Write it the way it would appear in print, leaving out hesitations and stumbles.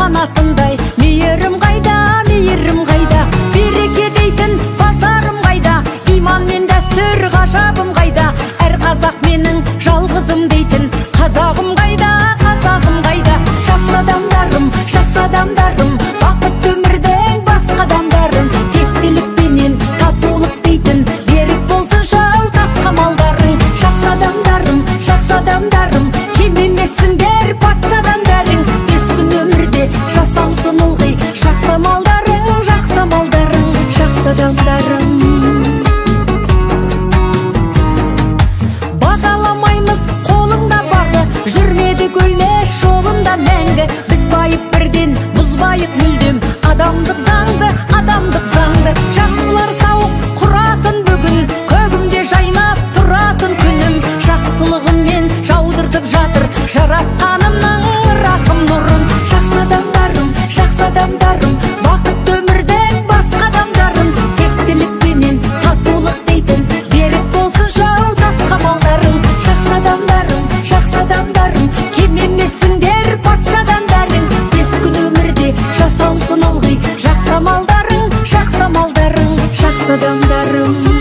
Qanatындай мейірім қайда, мейірім қайда, береке дейтін базарым қайда, иман мен дәстүр ғажабым қайда, әр қазақ менің жалғызым дейтін қазағым қайда, қазағым қайда. Жақсы адамдарым, бақыт өмірдің басқа адамдарын, тектілікпенен татулық дейтін берік болсын жалтас қамалдарың. Жақсы адамдарым, кем емессіңдер патша адамдарың, бес күн өмірде жасалсын ылғи жақсы амалдарың, жақсы амалдарың. Жақсы адамдарым, бағаламаймыз қолыңда бағы, жүрмеді көлмес жолында мәңгі. Біз байып бірден бұзбайық мүлдем адамдық заңды, жақсылар сауық құратын бүгін, көгімде жайнап тұратын күнім, жақсылығыммен жаудыртып жатыр жаратқанымның рахым нұрын. Жақсы адамдарым, бақыт өмірдің басқа адамдарын, тектілікпенен татулық дейтін берік болсын жалтас қамалдарың. Жақсы адамдарым, кем емессіңдер патша адамдарың, бес күн өмірде жасалсын ылғи жақсы амалдарың, жақсы амалдарың. Жақсы адамдарым.